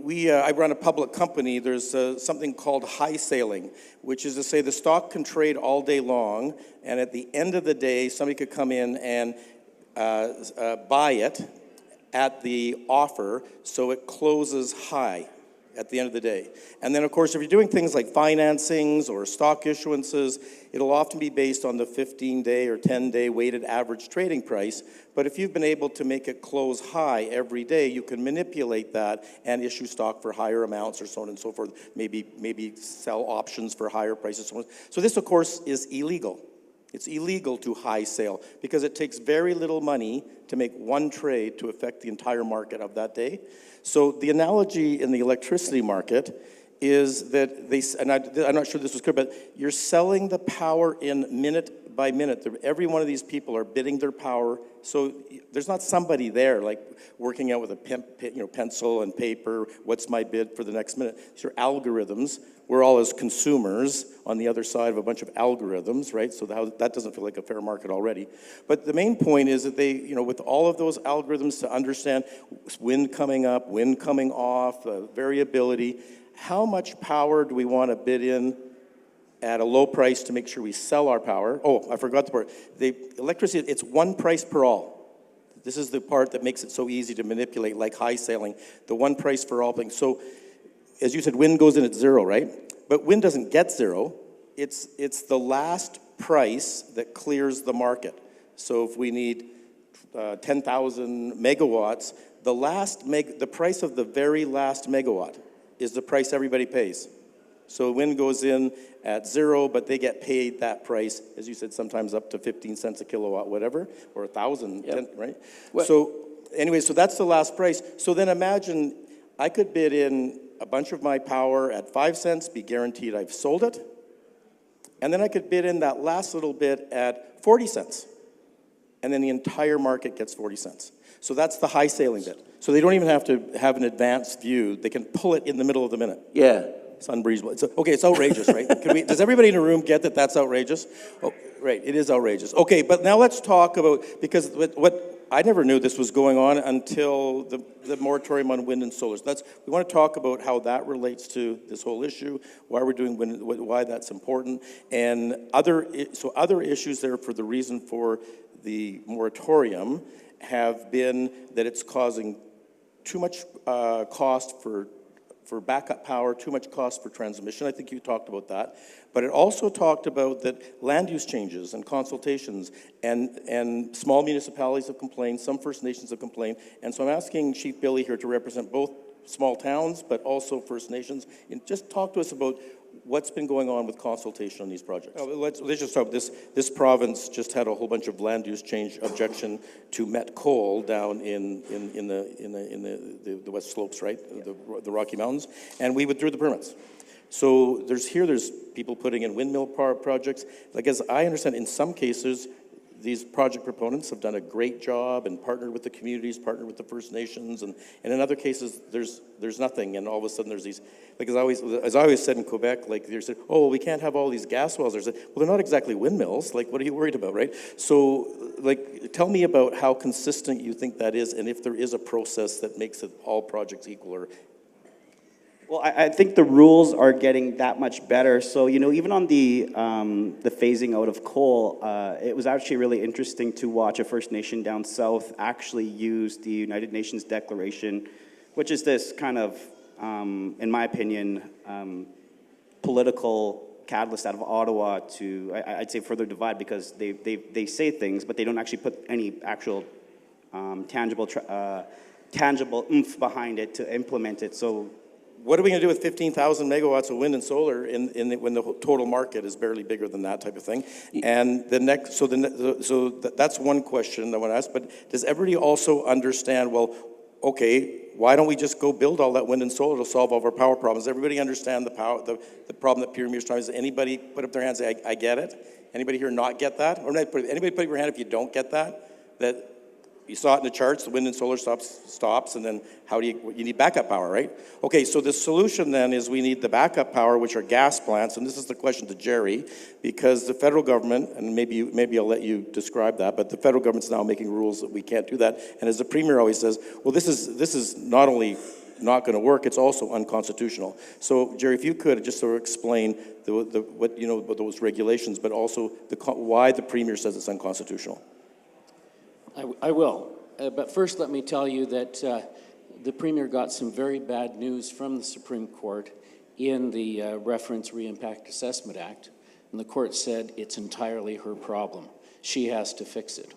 I run a public company. There's something called high sailing, which is to say the stock can trade all day long, and at the end of the day, somebody could come in and buy it at the offer, so it closes high at the end of the day. And then, of course, if you're doing things like financings or stock issuances, it'll often be based on the 15-day or 10-day weighted average trading price. But if you've been able to make it close high every day, you can manipulate that and issue stock for higher amounts or so on and so forth. Maybe sell options for higher prices. So on. So this, of course, is illegal. It's illegal to high sail because it takes very little money to make one trade to affect the entire market of that day. So the analogy in the electricity market is that I'm not sure this was clear, but you're selling the power in minute by minute. Every one of these people are bidding their power. So there's not somebody there like working out with a pencil and paper, what's my bid for the next minute. These are algorithms. We're all as consumers on the other side of a bunch of algorithms, right? So that doesn't feel like a fair market already. But the main point is that they, with all of those algorithms to understand wind coming up, wind coming off, variability, how much power do we want to bid in at a low price to make sure we sell our power? Oh, I forgot the part. The electricity, it's one price per all. This is the part that makes it so easy to manipulate, like high sailing, the one price for all things. So, as you said, wind goes in at zero, right? But wind doesn't get zero. It's the last price that clears the market. So if we need 10,000 megawatts, the price of the very last megawatt is the price everybody pays. So wind goes in at zero, but they get paid that price, as you said, sometimes up to 15 cents a kilowatt, whatever, or 1,000, yep. Right? Well, so anyway, so that's the last price. So then imagine I could bid in a bunch of my power at 5 cents, be guaranteed I've sold it, and then I could bid in that last little bit at 40 cents, and then the entire market gets 40 cents. So that's the high sailing bit. So they don't even have to have an advanced view. They can pull it in the middle of the minute. Yeah. It's unreasonable. It's outrageous, right? Does everybody in the room get that that's outrageous? Oh, right, it is outrageous. Okay, but now let's talk about, because what I never knew this was going on until the moratorium on wind and solar. So we want to talk about how that relates to this whole issue, why we're doing wind, why that's important, and other issues there for the reason for the moratorium have been that it's causing too much cost for backup power, too much cost for transmission. I think you talked about that. But it also talked about that land use changes and consultations and small municipalities have complained, some First Nations have complained. And so I'm asking Chief Billy here to represent both small towns, but also First Nations. And just talk to us about what's been going on with consultation on these projects. Oh, let's just talk. This province just had a whole bunch of land use change objection to met coal down in the West Slopes, right? Yeah. The Rocky Mountains, and we withdrew the permits. So there's people putting in windmill power projects. Like, as I understand, in some cases, these project proponents have done a great job and partnered with the communities, partnered with the First Nations, and in other cases, there's nothing, and all of a sudden there's these, like as I always said in Quebec, like they said, oh, well, we can't have all these gas wells. I said, well, they're not exactly windmills. Like, what are you worried about, right? So, like, tell me about how consistent you think that is, and if there is a process that makes it all projects equal or. Well, I think the rules are getting that much better. So, even on the phasing out of coal, it was actually really interesting to watch a First Nation down south actually use the United Nations Declaration, which is this kind of, in my opinion, political catalyst out of Ottawa to, I'd say, further divide, because they say things, but they don't actually put any actual tangible oomph behind it to implement it. So. What are we going to do with 15,000 megawatts of wind and solar when the total market is barely bigger than that type of thing? And that's one question I want to ask. But does everybody also understand? Well, okay, why don't we just go build all that wind and solar to solve all of our power problems? Everybody understand the problem that Premier's trying to say? Anybody put up their hand and say, I get it? Anybody here not get that? Or anybody put up your hand if you don't get that? That you saw it in the charts, the wind and solar stops, and then you need backup power, right? Okay, so the solution then is we need the backup power, which are gas plants, and this is the question to Jerry, because the federal government, and maybe I'll let you describe that, but the federal government's now making rules that we can't do that, and as the Premier always says, well, this is not only not going to work, it's also unconstitutional. So, Jerry, if you could just sort of explain what those regulations, but also why the Premier says it's unconstitutional. I will. But first, let me tell you that the Premier got some very bad news from the Supreme Court in the Reference Re-Impact Assessment Act. And the court said it's entirely her problem. She has to fix it.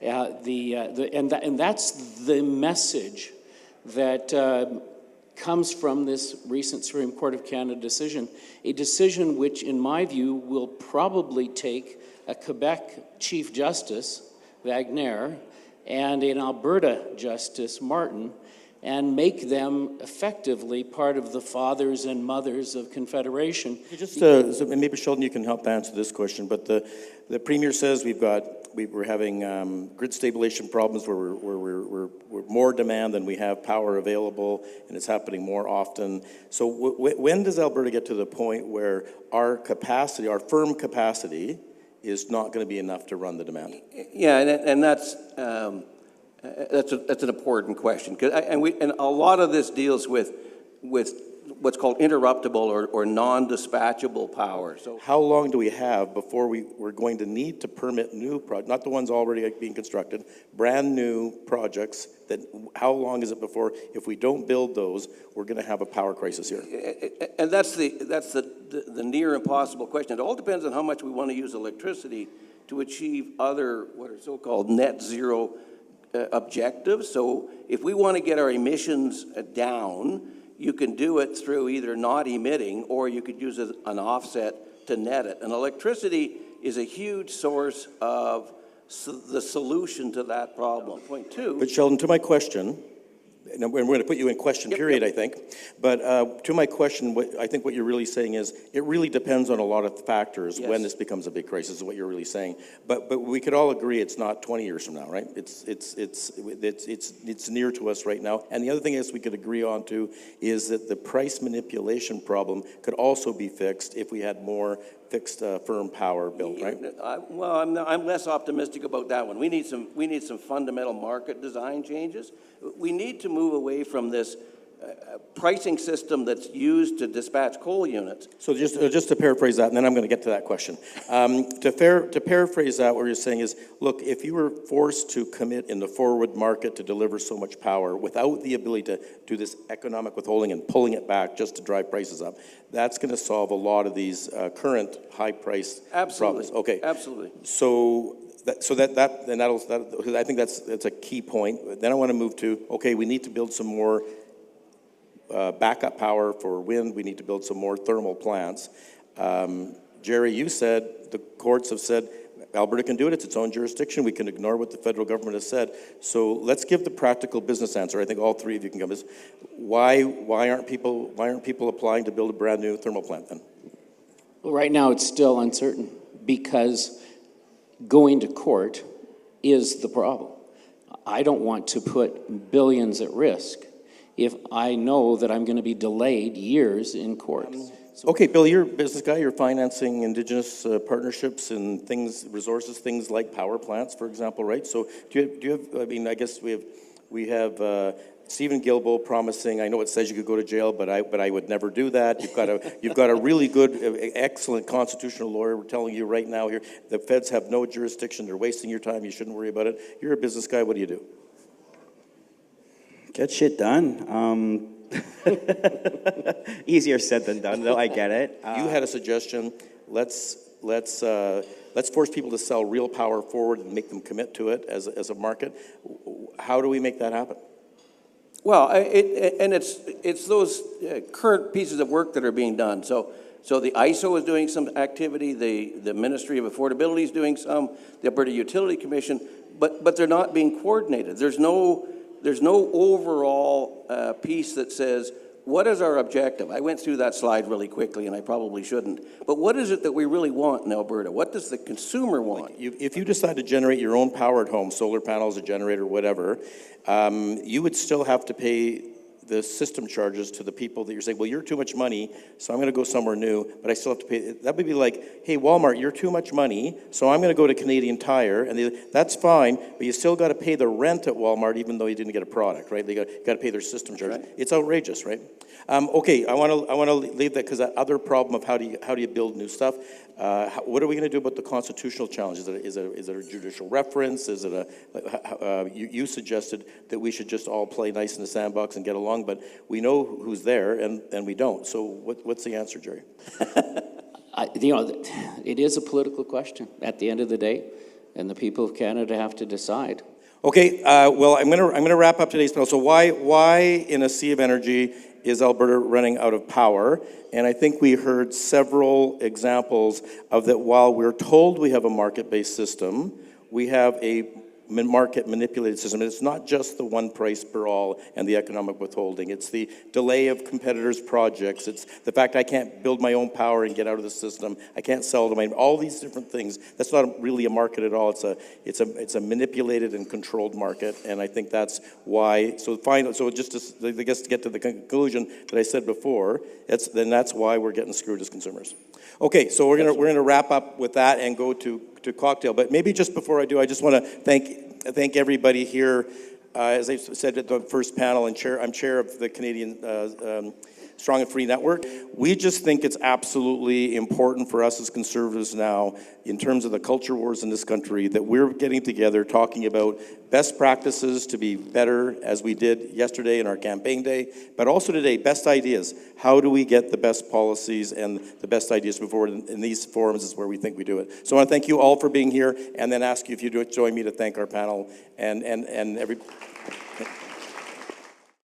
And that's the message that comes from this recent Supreme Court of Canada decision, a decision which, in my view, will probably take a Quebec Chief Justice, Wagner, and an Alberta Justice, Martin, and make them effectively part of the fathers and mothers of Confederation. Just so maybe Sheldon, you can help answer this question. But the Premier says we're having grid stabilization problems where we're more demand than we have power available, and it's happening more often. So when does Alberta get to the point where our capacity, our firm capacity, is not going to be enough to run the demand? Yeah, and that's an important question, and a lot of this deals with what's called interruptible or non-dispatchable power. So how long do we have before we're going to need to permit new projects, not the ones already being constructed, brand new projects? How long is it before, if we don't build those, we're going to have a power crisis here? And that's the near impossible question. It all depends on how much we want to use electricity to achieve other what are so-called net zero objectives. So if we want to get our emissions down, you can do it through either not emitting, or you could use an offset to net it. And electricity is a huge source of the solution to that problem. Point two. But Sheldon, to my question, and we're going to put you in question period, I think. But to my question, I think what you're really saying is it really depends on a lot of factors when this becomes a big crisis, is what you're really saying. But we could all agree it's not 20 years from now, right? It's near to us right now. And the other thing is we could agree on too is that the price manipulation problem could also be fixed if we had more fixed firm power built, right? Well, I'm less optimistic about that one. We need some fundamental market design changes. We need to move away from this pricing system that's used to dispatch coal units. So just to paraphrase that, and then I'm going to get to that question. To paraphrase that, what you're saying is, look, if you were forced to commit in the forward market to deliver so much power without the ability to do this economic withholding and pulling it back just to drive prices up, that's going to solve a lot of these current high-price problems. Okay. Absolutely. I think that's a key point. Then I want to move to, okay, we need to build some more backup power for wind. We need to build some more thermal plants. Jerry, you said, the courts have said, Alberta can do it. It's its own jurisdiction. We can ignore what the federal government has said. So let's give the practical business answer. I think all three of you can come. Why aren't people applying to build a brand new thermal plant then? Well, right now it's still uncertain because going to court is the problem. I don't want to put billions at risk if I know that I'm going to be delayed years in court. Okay, Bill, you're a business guy. You're financing Indigenous partnerships and resources, things like power plants, for example, right? So do you have? I mean, I guess we have Stephen Guilbeault promising. I know it says you could go to jail, but I would never do that. You've got a really good, excellent constitutional lawyer. We're telling you right now here, the feds have no jurisdiction. They're wasting your time. You shouldn't worry about it. You're a business guy. What do you do? Get shit done. Easier said than done, though. I get it. You had a suggestion. Let's force people to sell real power forward and make them commit to it as a market. How do we make that happen? Well, it's those current pieces of work that are being done. So the ISO is doing some activity. The Ministry of Affordability is doing some. The Alberta Utility Commission, but they're not being coordinated. There's no overall piece that says, what is our objective? I went through that slide really quickly, and I probably shouldn't. But what is it that we really want in Alberta? What does the consumer want? If you decide to generate your own power at home, solar panels, a generator, whatever, you would still have to pay the system charges to the people that you're saying, well, you're too much money, so I'm going to go somewhere new, but I still have to pay. That would be like, hey, Walmart, you're too much money, so I'm going to go to Canadian Tire, and that's fine, but you still got to pay the rent at Walmart, even though you didn't get a product, right? You got to pay their system charges. Right. It's outrageous, right? Okay, I want to leave that because that other problem of how do you build new stuff. What are we going to do about the constitutional challenge? Is it a judicial reference? Is it you suggested that we should just all play nice in the sandbox and get along, but we know who's there and we don't. So what's the answer, Jerry? It is a political question at the end of the day, and the people of Canada have to decide. Okay, well, I'm gonna wrap up today's panel. So why in a sea of energy is Alberta running out of power? And I think we heard several examples of that. While we're told we have a market-based system, we have a market-manipulated system. And it's not just the one price per all and the economic withholding. It's the delay of competitors' projects. It's the fact I can't build my own power and get out of the system. I can't sell to my all these different things. That's not really a market at all. It's a manipulated and controlled market. And I think that's why. So just to, I guess to get to the conclusion that I said before, that's why we're getting screwed as consumers. Okay, so we're gonna wrap up with that and go to cocktail. But maybe just before I do, I just want to thank everybody here. As I said at the first panel, I'm chair of the Canadian Strong and Free Network. We just think it's absolutely important for us as conservatives now, in terms of the culture wars in this country, that we're getting together talking about best practices to be better, as we did yesterday in our campaign day, but also today, best ideas. How do we get the best policies and the best ideas moving forward? In these forums is where we think we do it. So I want to thank you all for being here, and then ask you if you'd join me to thank our panel and every.